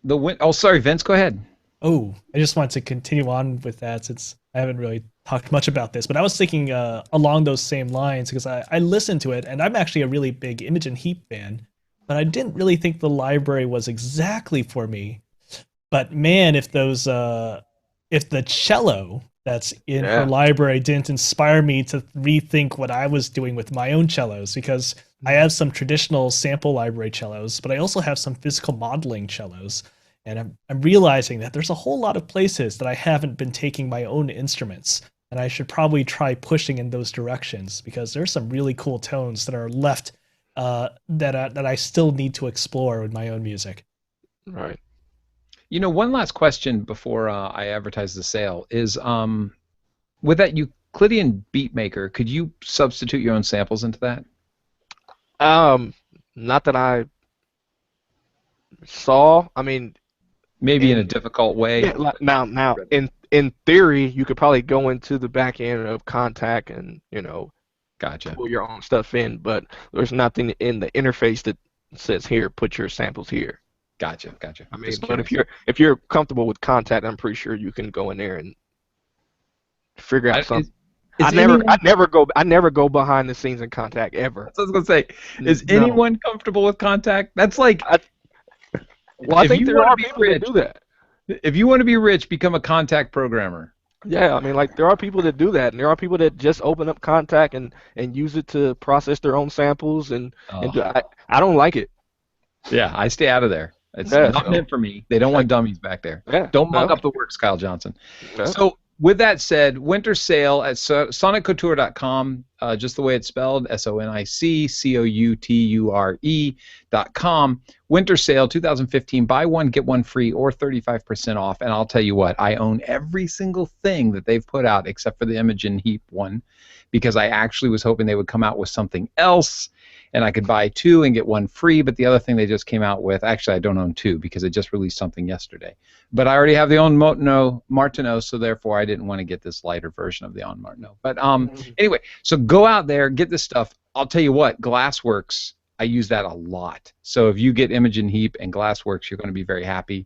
oh, sorry, Vince, go ahead. Oh, I just want to continue on with that since I haven't really talked much about this, but I was thinking along those same lines because I listened to it, and I'm actually a really big Imogen Heap fan, but I didn't really think the library was exactly for me. But man, if the cello that's in her library didn't inspire me to rethink what I was doing with my own cellos, because I have some traditional sample library cellos, but I also have some physical modeling cellos. And I'm realizing that there's a whole lot of places that I haven't been taking my own instruments, and I should probably try pushing in those directions, because there's some really cool tones that are left that I still need to explore with my own music. Right. You know, one last question before I advertise the sale is, with that Euclidean beat maker, could you substitute your own samples into that? Not that I saw. I mean, maybe in a difficult way. Yeah, now, in theory, you could probably go into the back end of Contact and, you know, pull your own stuff in, but there's nothing in the interface that says here, put your samples here. Gotcha. I mean, but if you're comfortable with Contact, I'm pretty sure you can go in there and figure out something. I never go behind the scenes in contact ever. That's what I was gonna say. Is No. anyone comfortable with contact? That's like. Well, I if think you there wanna are be people rich, that do that. If you want to be rich, become a contact programmer. Yeah, I mean, like there are people that do that, and there are people that just open up contact and use it to process their own samples, and I don't like it. Yeah, I stay out of there. It's Yeah, not meant for me. They don't want dummies back there. Yeah, Don't mug no. up the works, Kyle Johnson. Yeah. So with that said, winter sale at soniccouture.com, just the way it's spelled, SONICCOUTURE.com. Winter sale 2015, buy one, get one free, or 35% off. And I'll tell you what, I own every single thing that they've put out except for the Imogen Heap one, because I actually was hoping they would come out with something else and I could buy two and get one free. But the other thing they just came out with, actually I don't own two because they just released something yesterday. But I already have the On Martineau, so therefore I didn't want to get this lighter version of the On Martineau. But anyway, so go out there, get this stuff. I'll tell you what, Glassworks, I use that a lot. So if you get Imogen Heap and Glassworks, you're going to be very happy.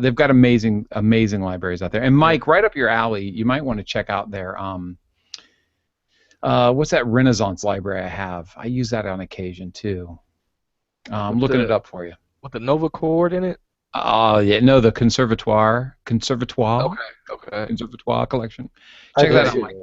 They've got amazing libraries out there. And Mike, right up your alley, you might want to check out their what's that Renaissance library I have? I use that on occasion too. I'm looking it up for you. With the Nova chord in it? Yeah, no, the Conservatoire. Okay. Conservatoire collection. Check that out, Mike.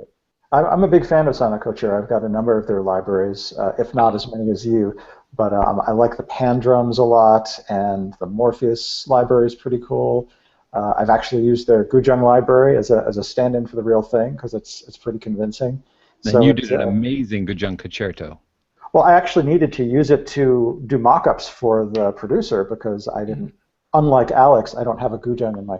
I'm a big fan of Sonic Couture. I've got a number of their libraries, if not as many as you. But I like the pan drums a lot, and the Morpheus library is pretty cool. I've actually used their Gujang library as a stand-in for the real thing because it's pretty convincing. And you did an amazing Gujang concerto. Well, I actually needed to use it to do mock-ups for the producer because I didn't. Unlike Alex, I don't have a Gujang in my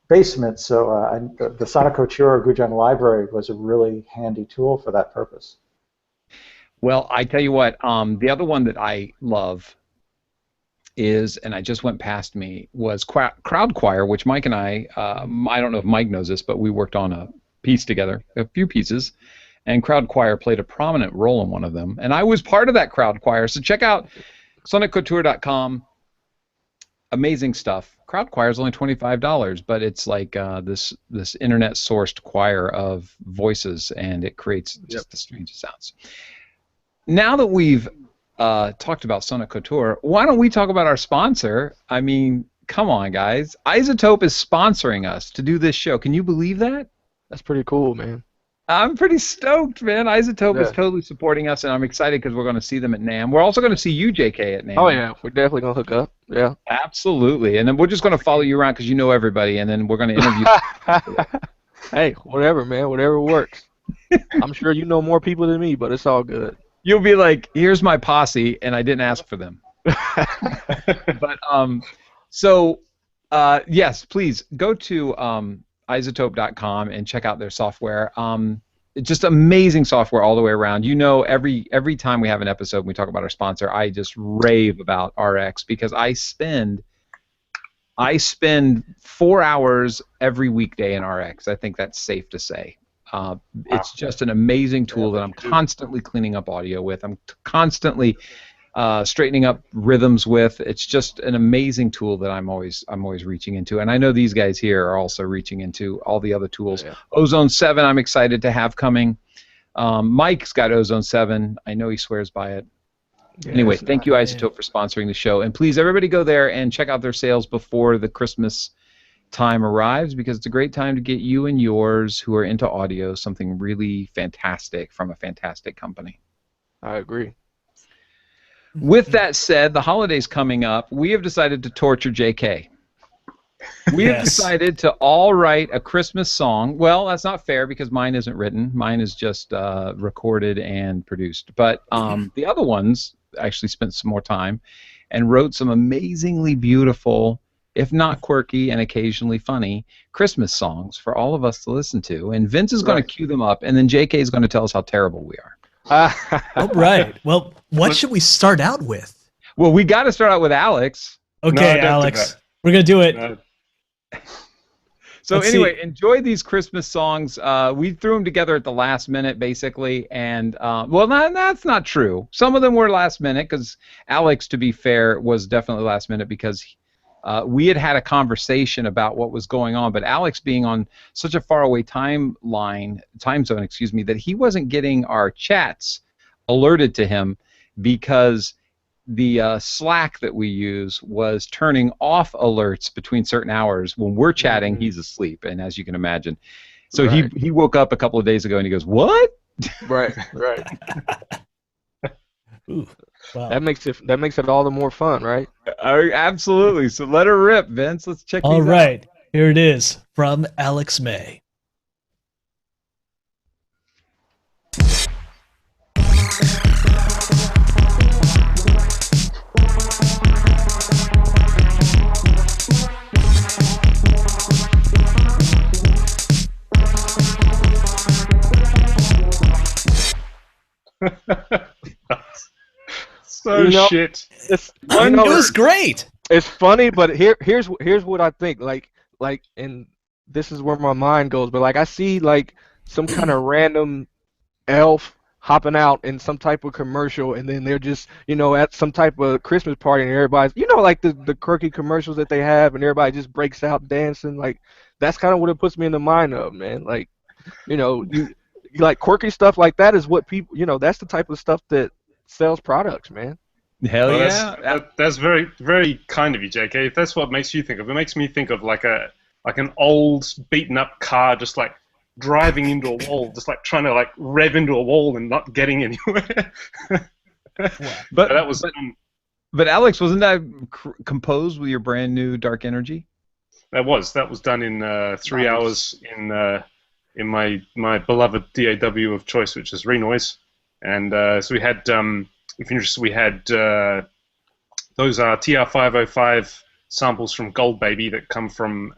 basement, so the Sonic Couture Gujang library was a really handy tool for that purpose. Well, I tell you what, the other one that I love is, and I just went past me, was Crowd Choir, which Mike and I don't know if Mike knows this, but we worked on a piece together, a few pieces, and Crowd Choir played a prominent role in one of them, and I was part of that Crowd Choir, so check out soniccouture.com. Amazing stuff. Crowd Choir is only $25, but it's like this internet-sourced choir of voices, and it creates just the strangest sounds. Now that we've talked about Sonic Couture, why don't we talk about our sponsor? I mean, come on, guys. Isotope is sponsoring us to do this show. Can you believe that? That's pretty cool, man. I'm pretty stoked, man. Isotope is totally supporting us, and I'm excited because we're going to see them at NAMM. We're also going to see you, JK, at NAMM. Oh, yeah. We're definitely going to hook up. Yeah. Absolutely. And then we're just going to follow you around because you know everybody, and then we're going to interview. Hey, whatever, man. Whatever works. I'm sure you know more people than me, but it's all good. You'll be like, here's my posse, and I didn't ask for them. But yes, please go to isotope.com and check out their software. It's just amazing software all the way around. You know, every time we have an episode and we talk about our sponsor, I just rave about RX because I spend 4 hours every weekday in RX. I think that's safe to say. It's just an amazing tool that I'm constantly cleaning up audio with. I'm constantly straightening up rhythms with. It's just an amazing tool that I'm always reaching into, and I know these guys here are also reaching into all the other tools. Yeah. Ozone 7 I'm excited to have coming. Mike's got Ozone 7. I know he swears by it. Yeah, anyway, thank you Isotope for sponsoring the show, and please everybody go there and check out their sales before the Christmas time arrives because it's a great time to get you and yours who are into audio something really fantastic from a fantastic company. I agree. With that said, the holidays coming up, we have decided to torture JK. We have decided to all write a Christmas song. Well, that's not fair because mine isn't written. Mine is just recorded and produced. But the other ones actually spent some more time and wrote some amazingly beautiful, if not quirky and occasionally funny, Christmas songs for all of us to listen to. And Vince is going to cue them up, and then JK is going to tell us how terrible we are. All right. Well, what should we start out with? Well, we got to start out with Alex. Okay, Alex. We're going to do it. So anyway, enjoy these Christmas songs. We threw them together at the last minute, basically, and well, that's not true. Some of them were last minute because Alex, to be fair, was definitely last minute because we had a conversation about what was going on, but Alex being on such a faraway time zone, excuse me, that he wasn't getting our chats alerted to him because the Slack that we use was turning off alerts between certain hours. When we're chatting, he's asleep, and as you can imagine. So he woke up a couple of days ago and he goes, "What?" Right. Ooh, wow. That makes it all the more fun, right? Absolutely. So let her rip, Vince. Let's check these All out. right, here it is from Alex May. Shit. It was great. It's funny, but here's what I think. Like, and this is where my mind goes. But like, I see like some kind of random elf hopping out in some type of commercial, and then they're just at some type of Christmas party, and everybody's like the quirky commercials that they have, and everybody just breaks out dancing. Like, that's kind of what it puts me in the mind of, man. Like, you like quirky stuff like that is what people that's the type of stuff that sells products, man. Hell Well, yeah. that's very, very kind of you, JK. If that's what makes you think of, it makes me think of like an old beaten up car just like driving into a wall, just like trying to like rev into a wall and not getting anywhere. But Alex, wasn't that composed with your brand new Dark Energy? That was done in 3 hours in my beloved DAW of choice, which is Renoise. And so we had, if you're interested, we had those are TR-505 samples from Gold Baby that come from,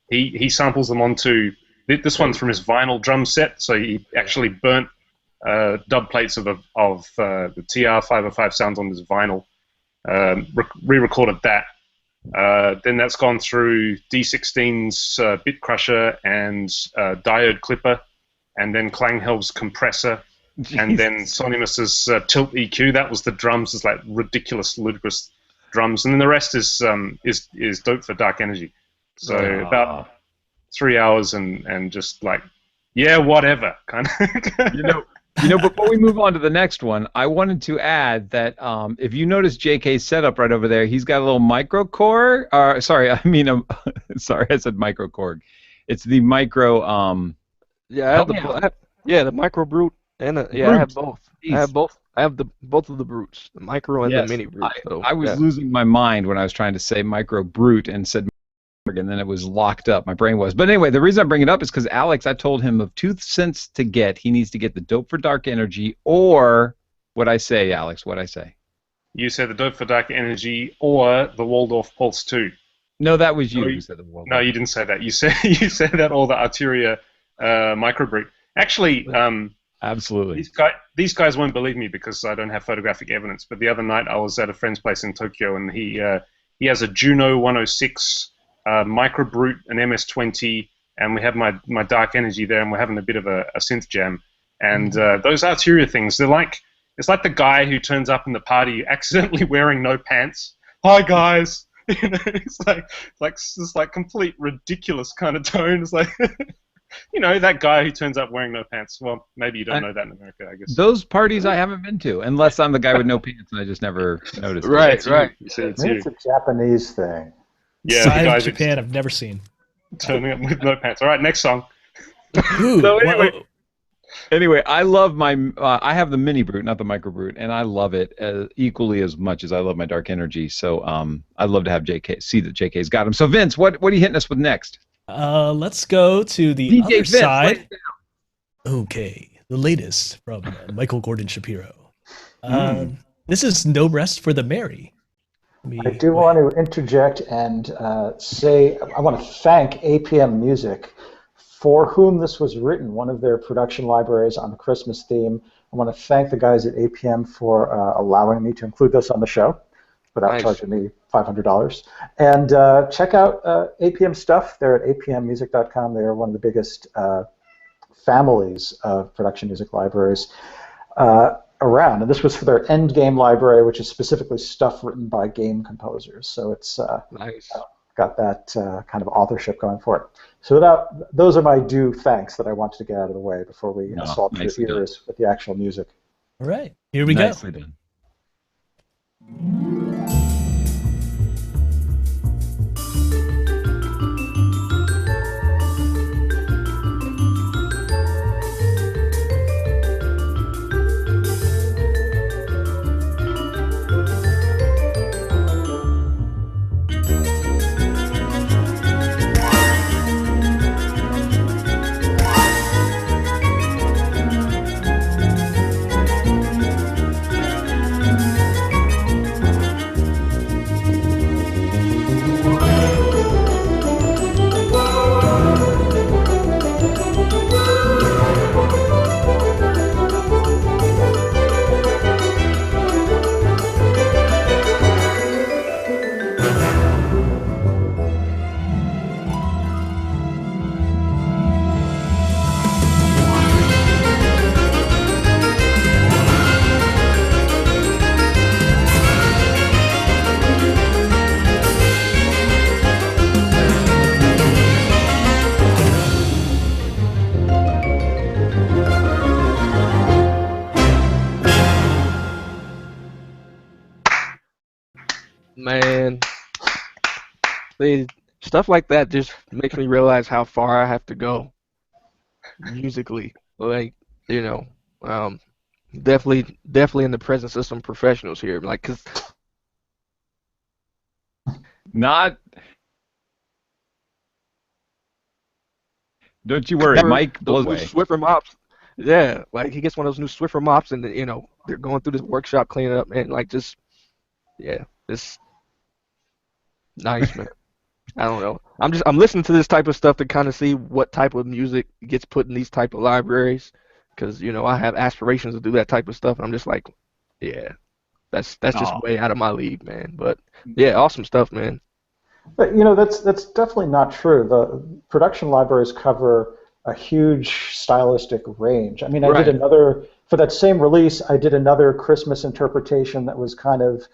he samples them onto, this one's from his vinyl drum set, so he actually burnt dub plates of the TR-505 sounds on his vinyl, re-recorded that. Then that's gone through D16's Bit Crusher and Diode Clipper, and then Klanghelm's compressor, and then Sonimus's Tilt EQ. That was the drums, is like ridiculous, ludicrous drums, and then the rest is dope for Dark Energy. So about 3 hours and just like, yeah, whatever kind of. Before we move on to the next one, I wanted to add that if you notice JK's setup right over there, he's got a little micro core. Sorry, I said micro Korg. It's the micro. Yeah, the micro brute, and I have both. Jeez. I have both of the brutes, the micro and the mini brute. I was losing my mind when I was trying to say micro brute and said. And then it was locked up. My brain was. But anyway, the reason I bring it up is because Alex, I told him of 2 cents to get. He needs to get the Dope for Dark Energy, or what I say, Alex? What I say? You said the Dope for Dark Energy or the Waldorf Pulse 2. No, that was you who said the Waldorf. No, you didn't say that. You said that or the Arturia microbrute. Actually, absolutely. These guys won't believe me because I don't have photographic evidence. But the other night I was at a friend's place in Tokyo, and he has a Juno 106. Microbrute, an MS-20, and we have my Dark Energy there, and we're having a bit of a synth jam. And those Arturia things, it's like the guy who turns up in the party accidentally wearing no pants. Hi guys, it's like complete ridiculous kind of tone. It's like that guy who turns up wearing no pants. Well, maybe you don't know that in America, I guess. Those parties I haven't been to, unless I'm the guy with no pants and I just never noticed. Right. It's a Japanese thing. Yeah, Side of Japan I've never seen. Turning up with no pants. All right, next song. Ooh, so anyway, I love my. I have the mini brute, not the micro brute, and I love it equally as much as I love my Dark Energy. So I'd love to have JK see that JK's got him. So Vince, what are you hitting us with next? Let's go to the DJ other Vince, side. Okay, the latest from Michael Gordon Shapiro. This is No Rest for the Merry. I do want to interject and say I want to thank APM Music for whom this was written, one of their production libraries on the Christmas theme. I want to thank the guys at APM for allowing me to include this on the show without charging me $500. And check out APM stuff. They're at apmmusic.com. They are one of the biggest families of production music libraries. around, and this was for their end game library, which is specifically stuff written by game composers. So it's Nice. got that kind of authorship going for it. So those are my due thanks that I wanted to get out of the way before we assault your ears with the actual music. All right, here we go. Nicely done. Man, stuff like that just makes me realize how far I have to go musically. Like, you know, definitely in the presence of some professionals here. Like, 'cause Not. Don't you worry, Mike. those Blow new away. Swiffer mops. Yeah, like he gets one of those new Swiffer mops, and they're going through this workshop cleaning up, and like just it's nice, man. I don't know. I'm listening to this type of stuff to kind of see what type of music gets put in these type of libraries, because I have aspirations to do that type of stuff. And I'm just like, yeah, that's just way out of my league, man. But yeah, awesome stuff, man. But that's definitely not true. The production libraries cover a huge stylistic range. I mean, I did another for that same release. I did another Christmas interpretation that was kind of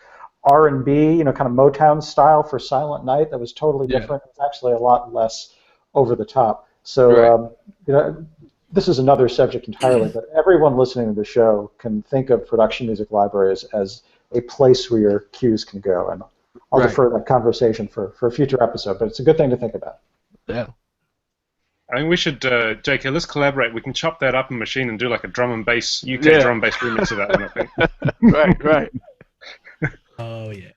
R&B, kind of Motown style for Silent Night. That was totally different. It's actually a lot less over the top. So this is another subject entirely. But everyone listening to the show can think of production music libraries as a place where your cues can go, and I'll defer that conversation for a future episode, but it's a good thing to think about. Yeah. I think we should, JK, let's collaborate. We can chop that up in Machine and do like a drum and bass, UK drum and bass remix of that one, I think. Right. Oh, yeah.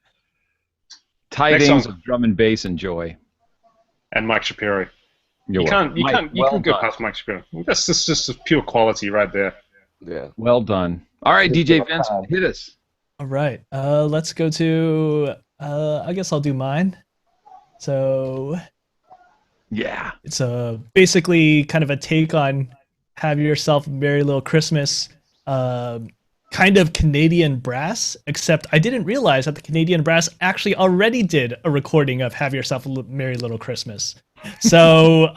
Tidings of drum and bass and joy. And Mike Shapiro. You can't go past Mike Shapiro. That's just pure quality right there. Yeah. Well done. All right, DJ Vince, hit us. All right. Let's go to. I guess I'll do mine. So. Yeah. It's basically kind of a take on Have Yourself a Merry Little Christmas. Kind of Canadian brass, except I didn't realize that the Canadian brass actually already did a recording of Have Yourself a Merry Little Christmas. So,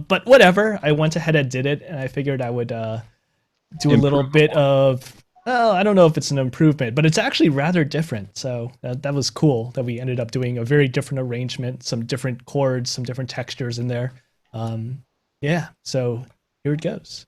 but whatever. I went ahead and did it, and I figured I would do a little bit of. I don't know if it's an improvement, but it's actually rather different. So that was cool that we ended up doing a very different arrangement, some different chords, some different textures in there. Yeah, so here it goes.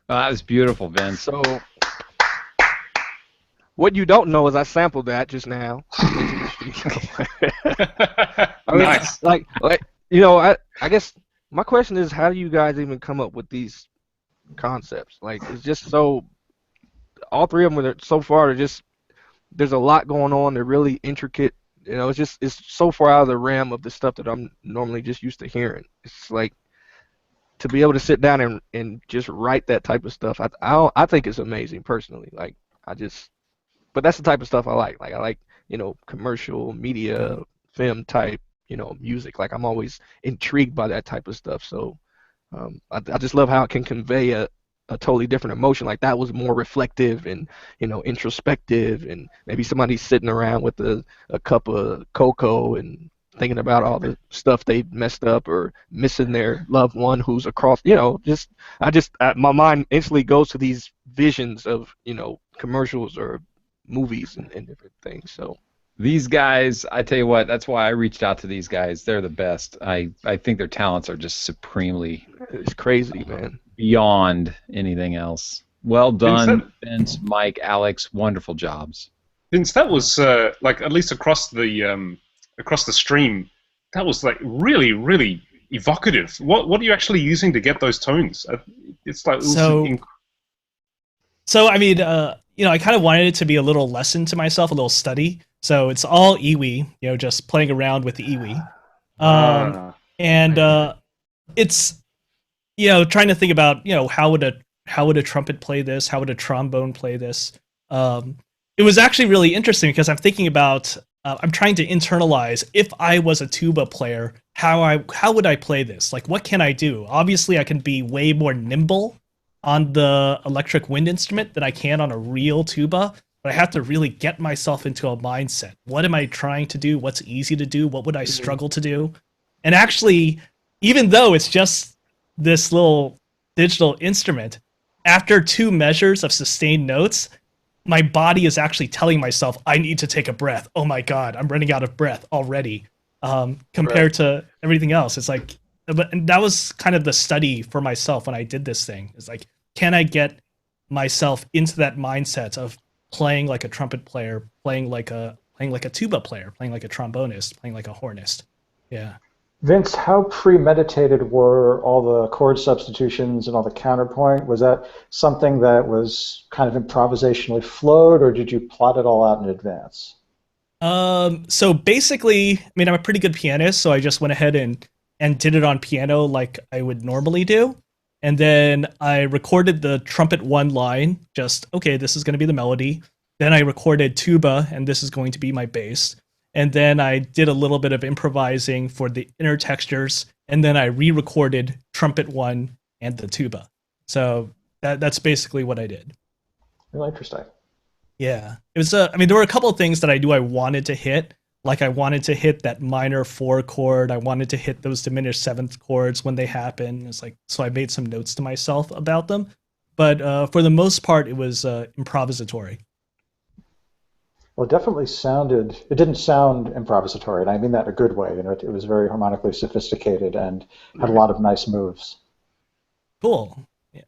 That was beautiful, Vince. So what you don't know is I sampled that just now into the studio. I mean, Nice. like you know, I guess my question is, how do you guys even come up with these concepts? Like, it's just so all three of them are so far. They're just there's a lot going on. They're really intricate. You know, it's so far out of the realm of the stuff that I'm normally just used to hearing. It's like to be able to sit down and just write that type of stuff. I think it's amazing personally. Like I just, but that's the type of stuff I like. Like I like commercial media, film type music. Like I'm always intrigued by that type of stuff. So I just love how it can convey a totally different emotion. Like that was more reflective and introspective, and maybe somebody's sitting around with a cup of cocoa and thinking about all the stuff they messed up or missing their loved one who's across. My mind instantly goes to these visions of commercials or movies and different things. So These guys, I tell you what, that's why I reached out to these guys. They're the best. I think their talents are just supremely it's crazy, man. beyond anything else. Well Vince, done, Vince, Mike, Alex. Wonderful jobs. Vince, that was like at least across the stream, that was like really, really evocative. What are you actually using to get those tones? It's like So I mean, I kind of wanted it to be a little lesson to myself, a little study. So it's all iwi, just playing around with the iwi, and it's trying to think about how would a trumpet play this, how would a trombone play this. It was actually really interesting because I'm thinking about I'm trying to internalize if I was a tuba player, how would I play this? Like, what can I do? Obviously, I can be way more nimble on the electric wind instrument than I can on a real tuba, but I have to really get myself into a mindset. What am I trying to do? What's easy to do? What would I struggle to do? And actually, even though it's just this little digital instrument, after 2 measures of sustained notes, my body is actually telling myself, I need to take a breath. Oh my God, I'm running out of breath already. Compared to everything else. It's like, but that was kind of the study for myself when I did this thing. It's like, can I get myself into that mindset of playing like a trumpet player, playing like a tuba player, playing like a trombonist, playing like a hornist? Yeah. Vince, how premeditated were all the chord substitutions and all the counterpoint? Was that something that was kind of improvisationally flowed, or did you plot it all out in advance? So basically, I mean, I'm a pretty good pianist, so I just went ahead and did it on piano like I would normally do. And then I recorded the trumpet 1 line, just, okay, this is going to be the melody. Then I recorded tuba, and this is going to be my bass. And then I did a little bit of improvising for the inner textures, and then I re-recorded trumpet 1 and the tuba. So that's basically what I did. Really interesting. Yeah. It was I mean, there were a couple of things that I knew I wanted to hit. Like I wanted to hit that minor 4 chord. I wanted to hit those diminished 7th chords when they happen. It's like, so I made some notes to myself about them. But for the most part, it was improvisatory. Well, it didn't sound improvisatory, and I mean that in a good way. It was very harmonically sophisticated and had a lot of nice moves. Cool. Yeah.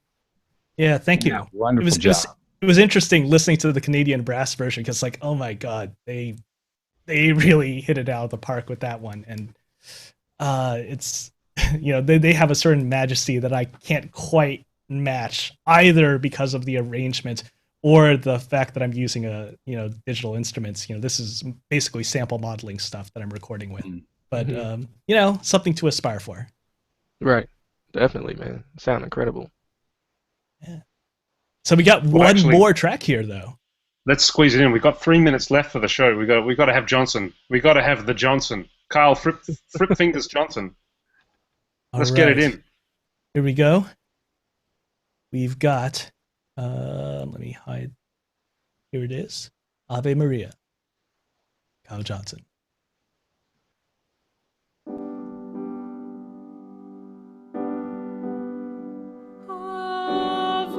Yeah, thank you. Wonderful job. It was interesting listening to the Canadian brass version because, like, oh my God, they really hit it out of the park with that one, and it's they have a certain majesty that I can't quite match either because of the arrangement or the fact that I'm using digital instruments. This is basically sample modeling stuff that I'm recording with, but something to aspire for. Right, definitely, man. Sound incredible. Yeah. So we got one more track here, though. Let's squeeze it in. We've got 3 minutes left for the show. We got to have Johnson. We got to have the Johnson. Kyle, Fripp Fingers Johnson. Let's get it in. Here we go. We've got. Let me hide. Here it is. Ave Maria. Kyle Johnson. Ave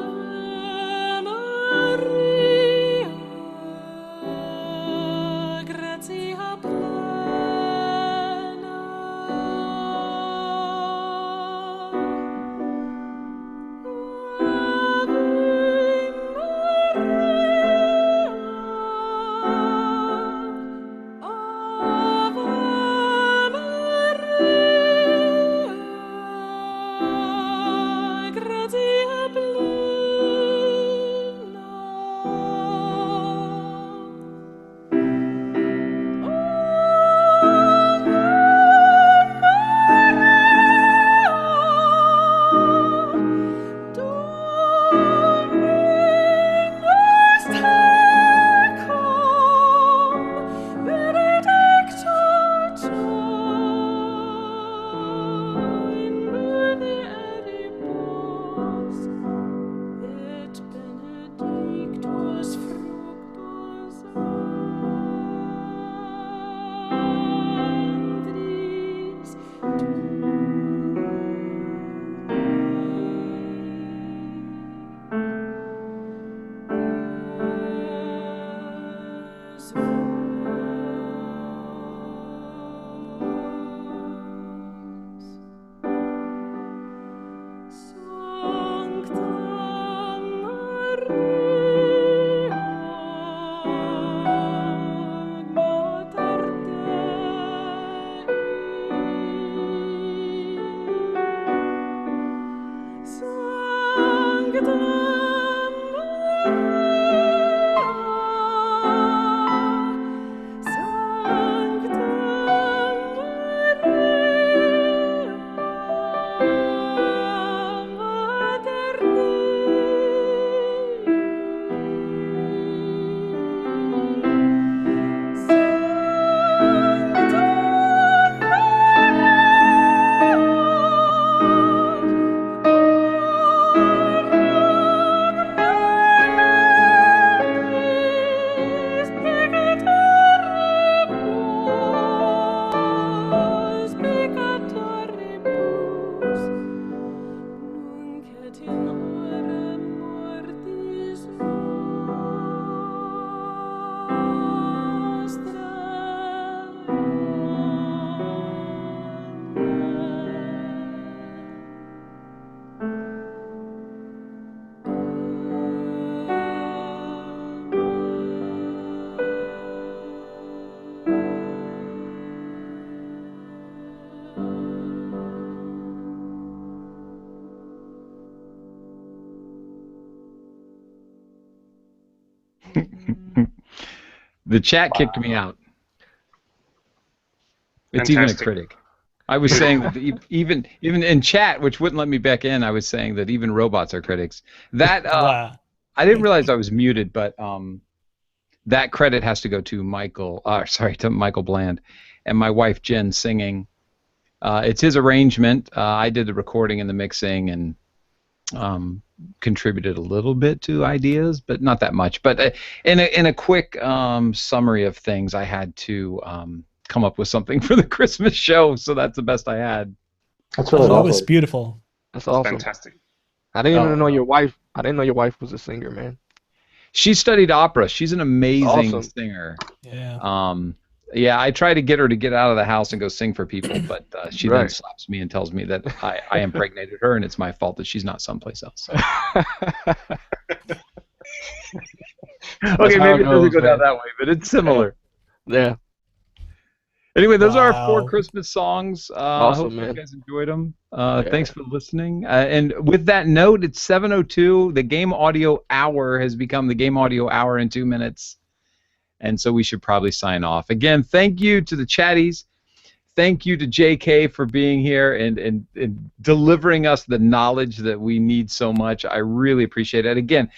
The chat kicked me out. It's Fantastic. even a critic. I was saying that even in chat, which wouldn't let me back in, I was saying that even robots are critics. That Wow. I didn't realize I was muted, but that credit has to go to Michael. To Michael Bland, and my wife Jen singing. It's his arrangement. I did the recording and the mixing, and contributed a little bit to ideas, but not that much. But in a quick summary of things, I had to come up with something for the Christmas show, so that's the best I had. That's really That lovely. was beautiful. That's awesome. Fantastic. I didn't even know your wife. I didn't know your wife was a singer, man. She studied opera. She's an amazing Awesome. singer. Yeah. Yeah, I try to get her to get out of the house and go sing for people, but she then Right. slaps me and tells me that I impregnated her, and it's my fault that she's not someplace else. Okay, how maybe it it doesn't goes, go down man. that way, but it's similar. Yeah. Anyway, those are our 4 Wow. Christmas songs. Awesome, Hope you man. guys enjoyed them. Yeah. Thanks for listening. And with that note, it's 7:02. The Game Audio Hour has become the Game Audio Hour in 2 minutes. And so we should probably sign off. Again, thank you to the chatties. Thank you to JK for being here and delivering us the knowledge that we need so much. I really appreciate it. Again,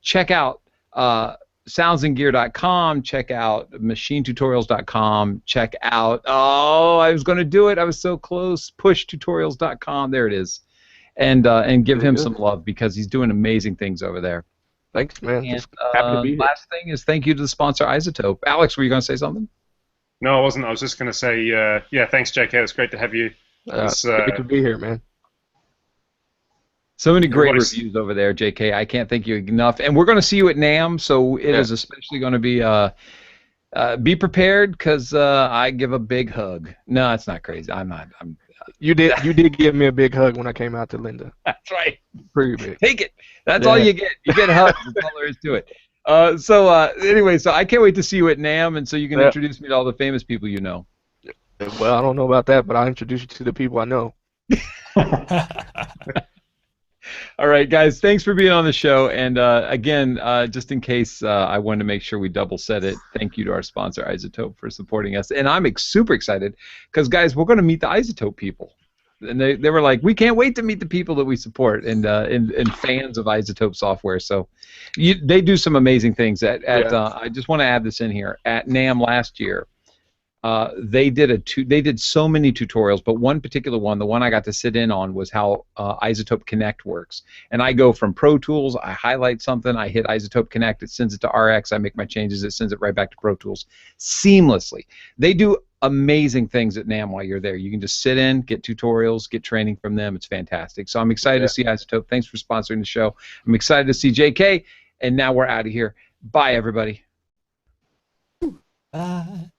check out soundsandgear.com. Check out machinetutorials.com. Check out, I was going to do it. I was so close. Pushtutorials.com. There it is. And give him Good. some love because he's doing amazing things over there. Thanks, man. And Just happy to be here. last thing is thank you to the sponsor, Isotope. Alex, were you going to say something? No, I wasn't. I was just going to say, yeah, thanks, JK. It's great to have you. It's, Great to be here, man. So many great Everybody's- reviews over there, JK. I can't thank you enough. And we're going to see you at NAMM, so it is especially going to be prepared because I give a big hug. No, it's not crazy. I'm not. You did give me a big hug when I came out to Linda. That's right. Pretty big. Take it. That's all you get. You get hugs. That's all there is to it. Anyway, so I can't wait to see you at NAMM, and so you can introduce me to all the famous people you know. Well, I don't know about that, but I'll introduce you to the people I know. All right, guys, thanks for being on the show. And again, just in case I wanted to make sure we double said it, thank you to our sponsor, Isotope, for supporting us. And I'm super excited because, guys, we're going to meet the Isotope people. And they were like, we can't wait to meet the people that we support and fans of Isotope software. So they do some amazing things. I just want to add this in here. At NAMM last year, they did so many tutorials, but one particular one, the one I got to sit in on, was how Isotope Connect works. And I go from Pro Tools, I highlight something, I hit Isotope Connect, it sends it to RX, I make my changes, it sends it right back to Pro Tools seamlessly. They do amazing things at NAMM while you're there. You can just sit in, get tutorials, get training from them. It's fantastic. So I'm excited to see Isotope. Thanks for sponsoring the show. I'm excited to see JK, and now we're out of here. Bye, everybody. Bye.